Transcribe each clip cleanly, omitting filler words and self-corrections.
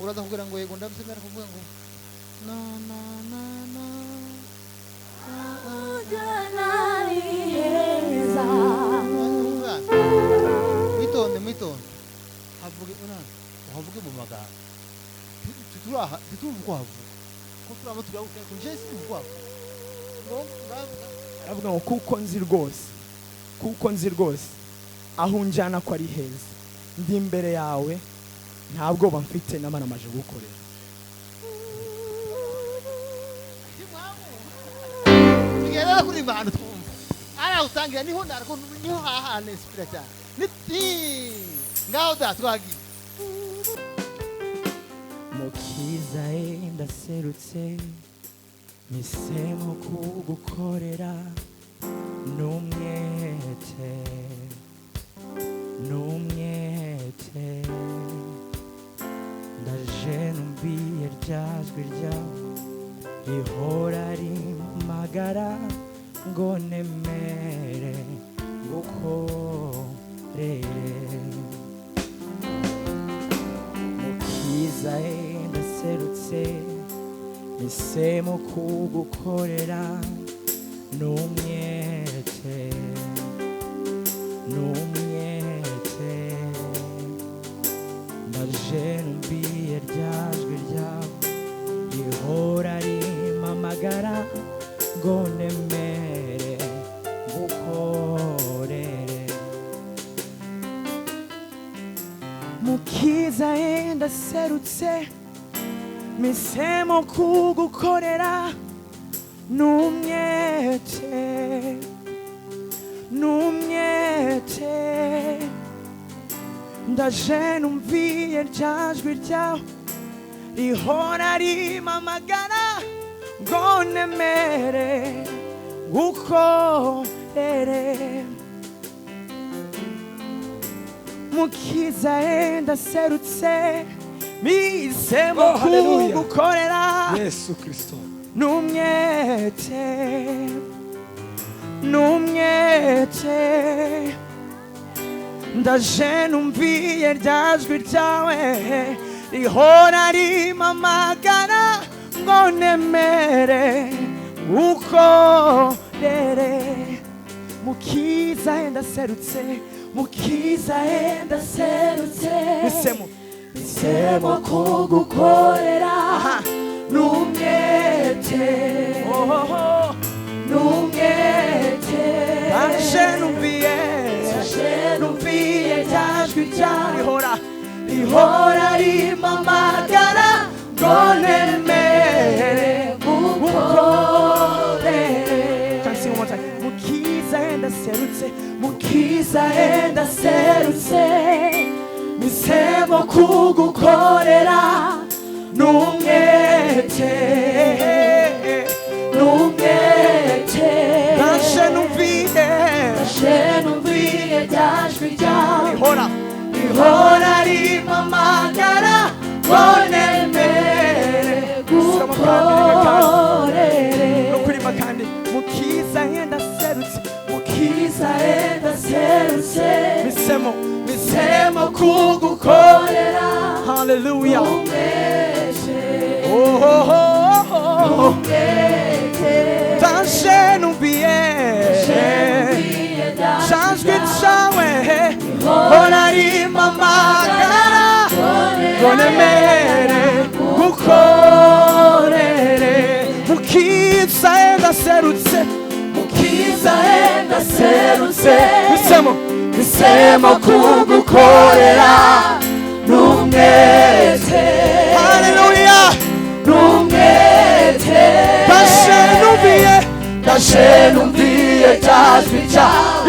uraza kugira ngo yego ndabisemera kuvuga ngo na na na na mitonde havuge unana havuge mu magambo tuturaha tutuvugwavu ko turaba turabuke ko je sivugwavu ngo aravuga ngo kuko nzi rwose aho unjana ko ari heza ndi imbere yawe ntabwo bamfite n'amanamaje gukorera ngera kuri bantu twumva ara usangira niho ndarako niho hahane spira cyane niti ngaho datwagi mukiza ndaserutse misemo kugukorera numwete ndaje numviye ryajwi ryawe rihora rimpamagara ngo nemere ngukorere mukiza ndaserutse misemo kugukorera numwete ndaje numviye ryajwi ryawe rihora rimpamagara ngo nemere ngukorere mukiza ndaserutse misemo kugukorera numwete ndaje numviye ryajwi ryawe rihora rimpamagara ngo nemere ngukorere mukiza ndaserutse misemo kugukorera Yesu Kristo numwete ndaje numviye ryajwi ryawe rihora rimpamagara ngo nemere ngukorere mukiza ndaserutse misemo kugukorera numwete ndaje numviye ryajwi ryawe rihora rimpamagara ngo nemere ngukorere mukiza ndaserutse misemo kugukorera numwete ndaje numviye ryajwi ryawe rihora rimpamagara ngo nemere ngukorere nukurima kandi mukiza ndaserutse misemo kugukorera haleluya ndaje numviye ryajwi ryawe rihora rimpamagara ngo nemere ngukorere mukiza ndaserutse misemo kugukorera numwete haleluya ndaje numviye ryajwi ryawe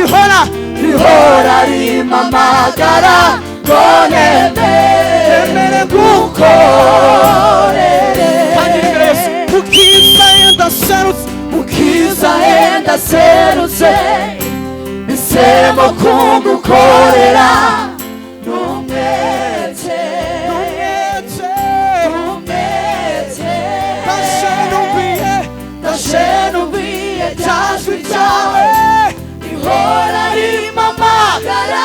rihora rimpamagara ngo nemere ngukorere mukiza ndaserutse misemo kugukorera numwete ndaje numviye ryajwi ryawe rihora rimpamagara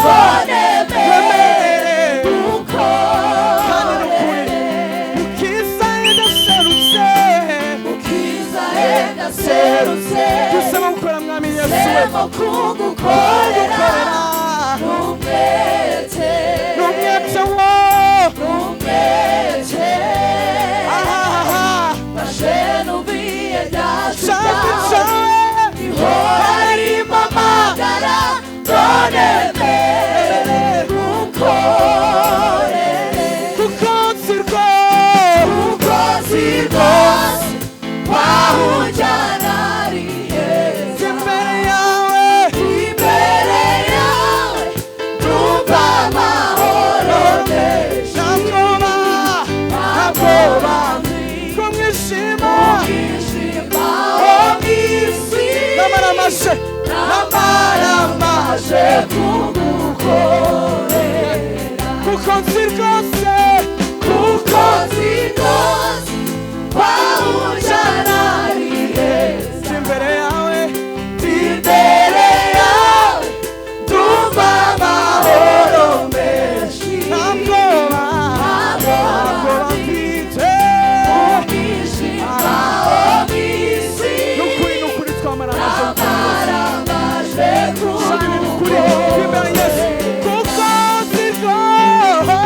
ngo nemere ngukorere turimo kugukorera n'umwete n'umwete n'umwete maze n'ubiye byashuka ihora rimamagara none mbere gukorere kuko sirwose wahujyana ari heza imbere yawe ndumva amahoro menshi ntabwo bamwishima kumwishima wo mw'isi n'amaramashe n'amaramaje kugukorera kuko nzi rwose wahujyana ari heza imbere yawe imbere yawe ndumva amahoro menshi ntabwo bafite umwijima wo mw'isi n'ukuri twamaramaje n'amaramaje kugukorera imbere Yesu kuko nzi rwose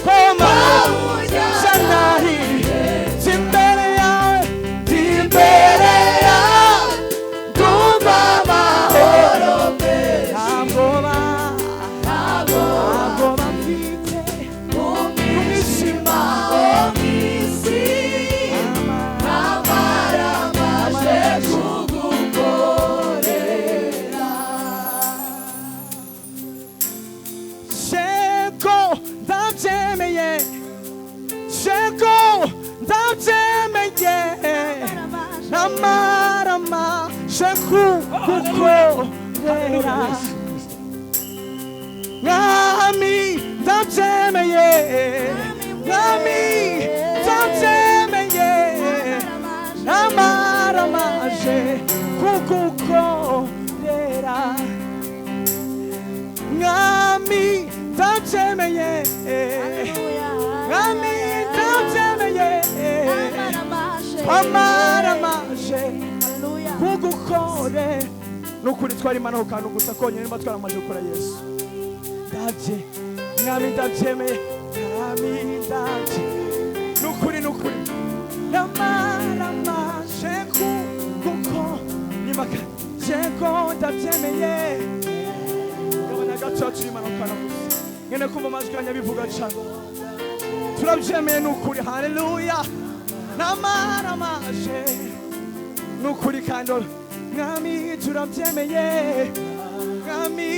koma wahujyana shanari imbere yawe imbere yawe ndumva amahoro menshi ntabwo ntabwo bafite umwijima wo mw'isi n'amaramaje kugukorera sheko ndabyemeye sheko ndabyemeye n'amaramaje kugukorera mwami ndabyemeye mwami ndabyemeye n'amaramaje kugukorera mwami ndabyemeye mwami ndabyemeye amaramaje kugukore nukuri twari manaho kantu gusa konyine niba twaramaje gukora Yesu ndabye mwami ndabyemeye mwami ndabye nukuri n'amaramaje kugukora sheko ndabyemeye gabanya gato turimo nokana gusa ngene kumva amajwi yanyu bivuga cyane turabyemeye nukuri haleluya n'amaramaje nukuri kandi mwami turabyemeye mwami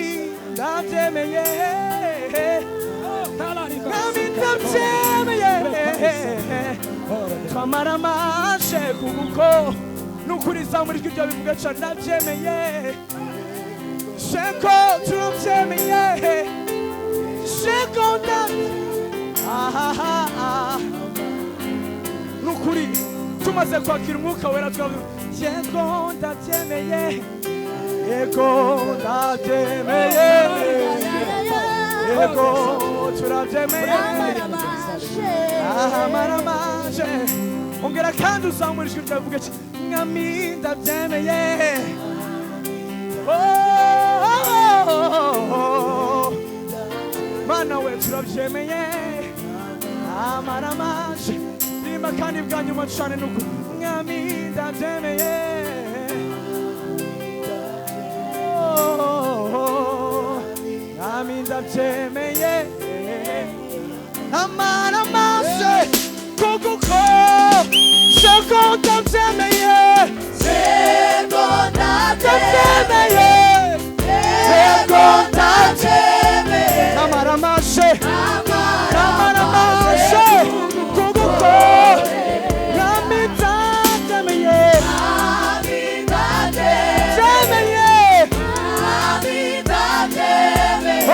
ndabyemeye mwami ndabyemeye twamaramaje kuguko nukuri zamuri ibyo bivuga cyane ndabyemeye sheko turabyemeye sheko nukuri tumaze kwakira umwuka wera twavuga yego ndabyemeye yego ndabyemeye yego turabyemeye amaramaje ongera kandi uzamura ijwi ryawe uvuge ati mwami ndabyemeye mana we turabyemeye amaramaje rimba kandi bwa nyuma cyane nuko mwami ndabyemeye mwami ndabyemeye amaramaje kuguko sheko ndabyemeye Sego ndabyemeye Sego ndabyemeye amaramaje amaramaje kuguko mwami ndabyemeye Nami ndabyemeye oh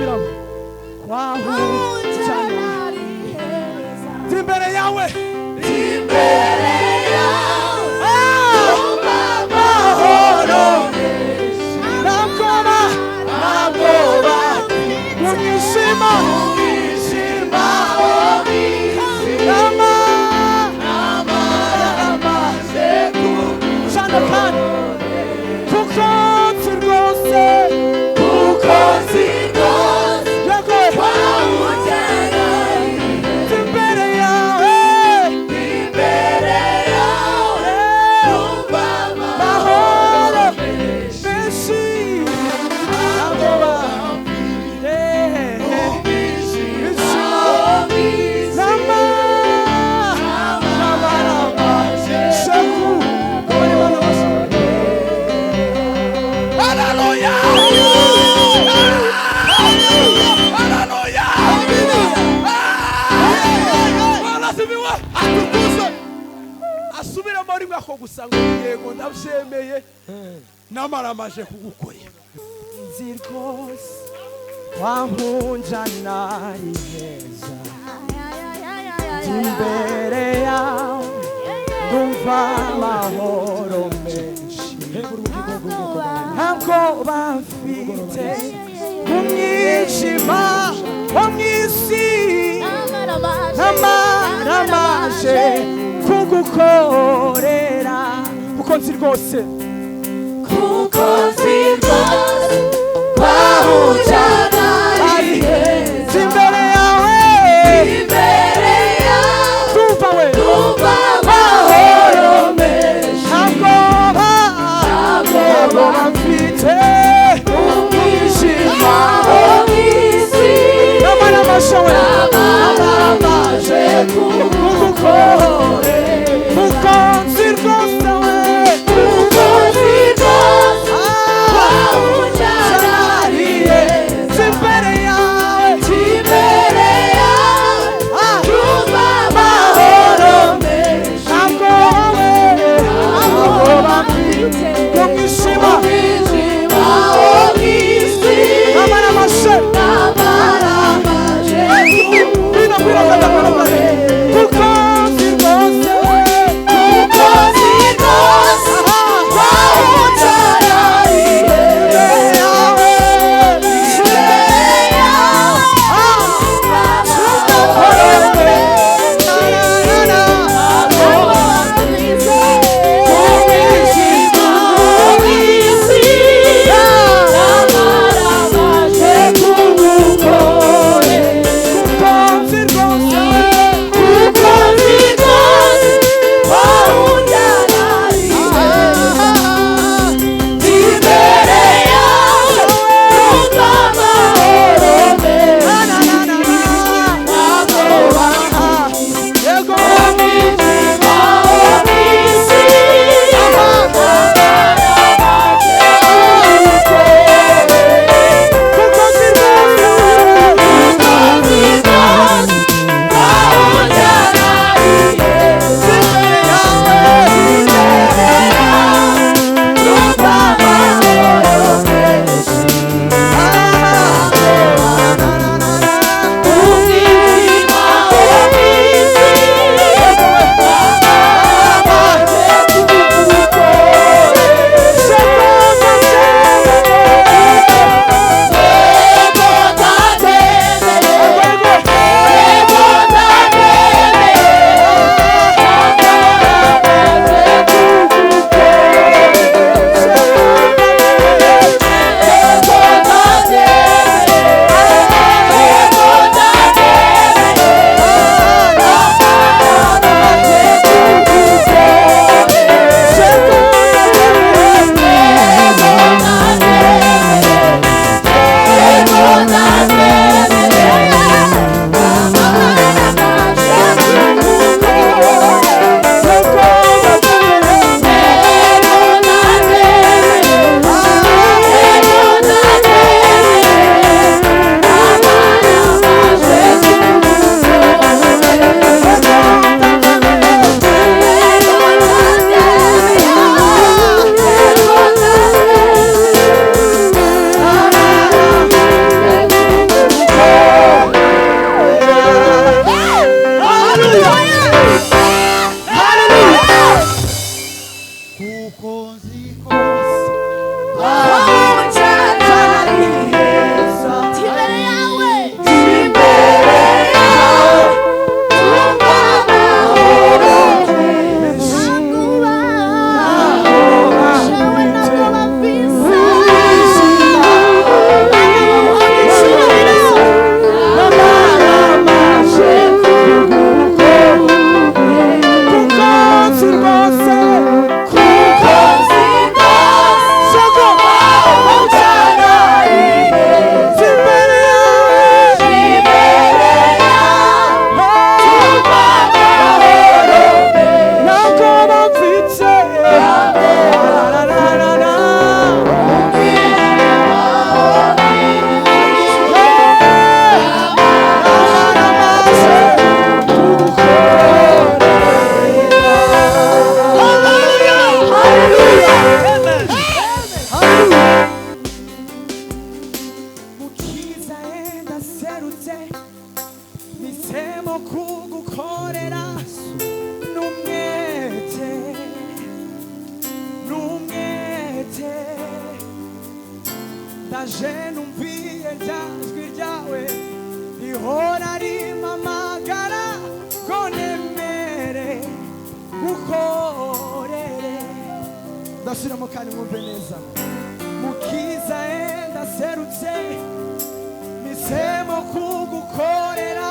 subiramo kwahunjana imbere yawe gusanga yego ndabyemeye namara amaje kugukorera nzirwose wahunjana iheza imbere yawe ndumva amahoro menshi ntabwo bafite umwijima wo mu isi n'amaramashe kugukorera kuko nzi rwose kwahunjana iheza imbere yawe ndumva we amahoro menshi ntabwo bafite umwijima wo mu isi n'amaramashe kugukorera kuko nzi rwose we kwahunjana iheza ndaserutse misemo kugukorera n'umwete ndaje numviye rya jwi ryawe rihora rimpamagara ngo nemere gukorere ndasubiramo kandi mwumve neza mukiza ndaserutse misemo kugukorera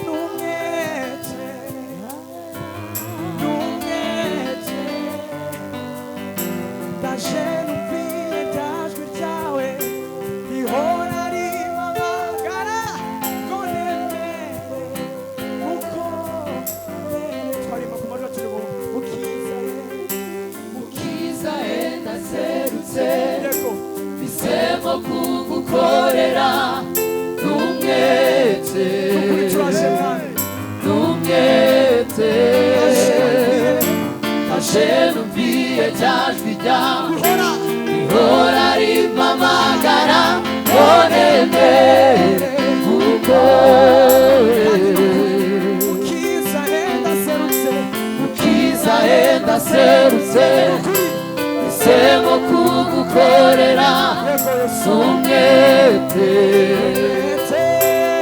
n'umwete ndaje numviye rya jwi ryawe rihora rimpamagara ngo nemere gukorere twarimo ku majwi turi mukiza ndaserutse yego misemo kugukorera n'umwete n'umwete ndaje numviye rya jwi ryawe rihora rimpamagara ngo nemere gukorere mukiza ndaserutse misemo kugukorera n'umwete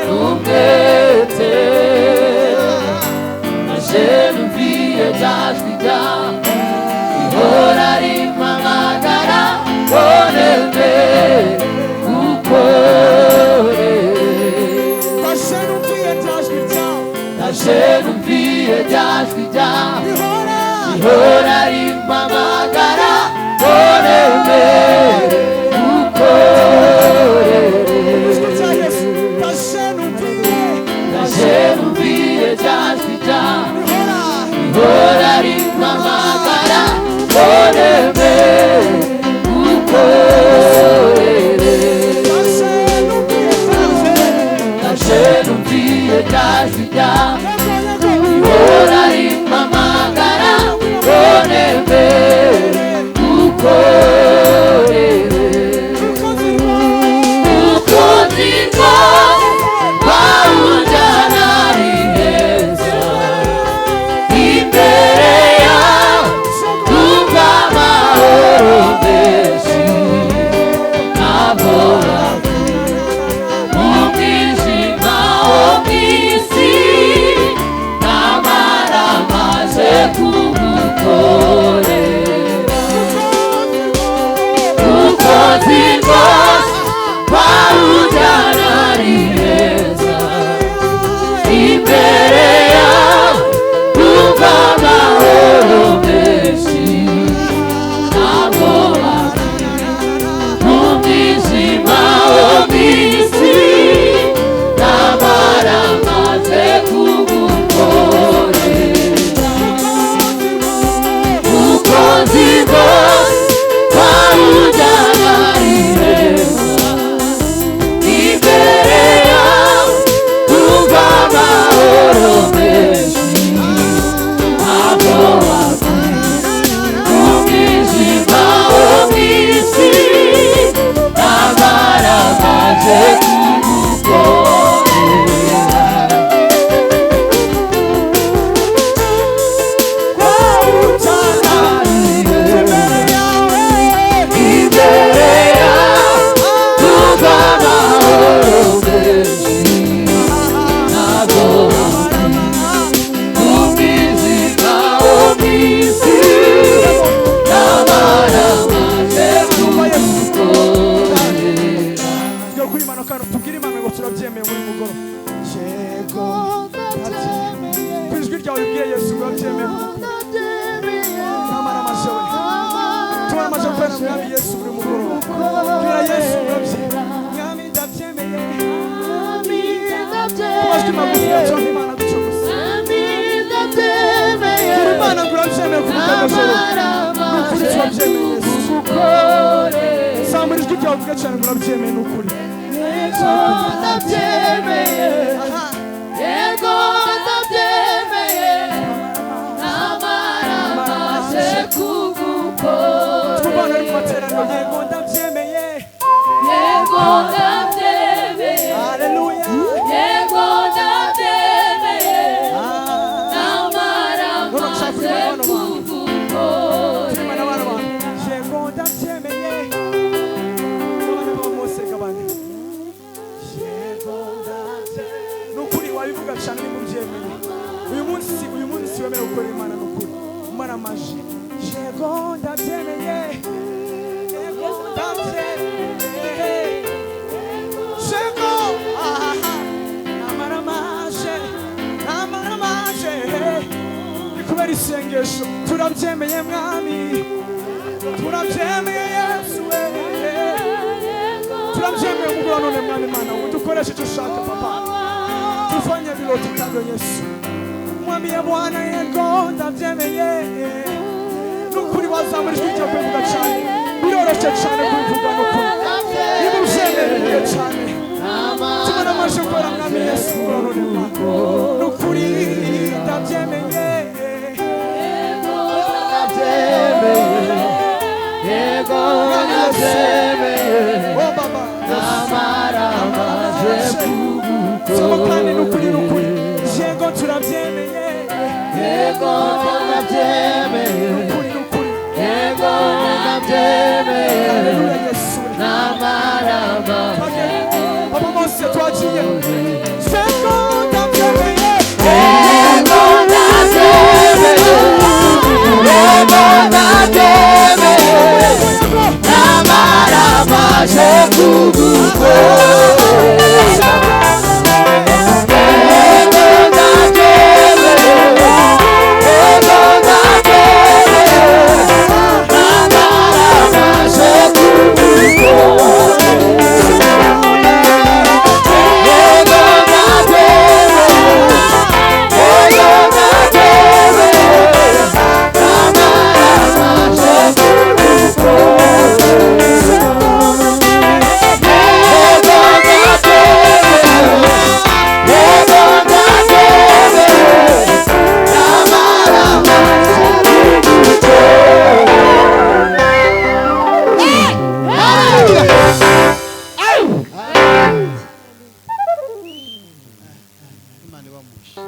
n'umwete ndaje numviye rya jwi ryawe rihora rimpamagara ngo nemere gukorere ndaje numviye rya jwi ryawe rihora rimpamagara ngo nemere gukorere ndaje numviye rya jwi ryawe rihora rimpamagara ngo nemere gukorere ndaje numviye rya jwi ryawe rihora rimpamagara ngo nemere gukorere uko nziko bawujyana ari heza imbere yawe numva amahoro menshi ntabora mu mwijima wo mu isi n'amara maze kugukorera uko nzi rwose bawujyana ari heza imbere yawe numva amahoro menshi ntabwo mu mwijima wo mu isi n'amara maze kugukorera uko nzi rwose bawujyana ari heza imbere yawe numva amahoro menshi ntabwo mu mwijima wo mu isi n'amara maze kugukorera imbere yawe numva amahoro menshi ntabwo mu mwijima wo mu isi n'amara maze kugukorera tujya kwimanuka tubwire Imana ngo turabyemeye muri mugoro yego ku ijwi ryawe ubwiye Yesu ngo urabyemeye n'amara mashawe tubona amaze kubera mwami Yesu muri mugoro bwira Yesu urabyemeye mwami ndabyemeye kubajwe magufi yacu Imana duce gusa turi Imana ngo urabyemeye ku mutagashoro n'ukuri turabyemeye Yesu samura ijwi ryawe ubwe cyane ngo urabyemeye n'ukuri yego ndabyemeye n'amara maze kugukorera tubana ari mu materaniro yego ndabyemeye yego ndabyemeye haleluya cyane nimubyemeye. Uyu munsi wemera gukora Imana n'ukuri. Maramaje. Yego ndabyemeye. Yego ndabyemeye. Yego namaramaje. Ni kubera isengesho turabyemeye mwami. Turabyemeye Yesu we. Turabyemeye umugoroba none mwami Mana udukoreshe icyo ushaka papa. Tufanye vile tutakavyo Yesu. Mwambie Bwana yego ndabyemeye. Nukuri wazamura ijwi ryawe kuvuga cyane. Biroroshye cyane kubivuga nukuri. Nimubyemeye cyane. Tumaramaje gukora mwami Yesu umugoroba none Mana. Nukuri ndabyemeye. Yego ndabyemeye. Yego ndabyemeye. Oh baba. Namaramaje kugukora. Sobakane nukuri. Yego turabyemeye. Yego ndabyemeye. Nukuri. Yego ndabyemeye. Haleluya Yesu. Namaramaje. Papa Mose twagiye. Yego ndabyemeye. Yego ndabyemeye. Yego ndabyemeye. Namaramaje kugukora. Imana ibamushe.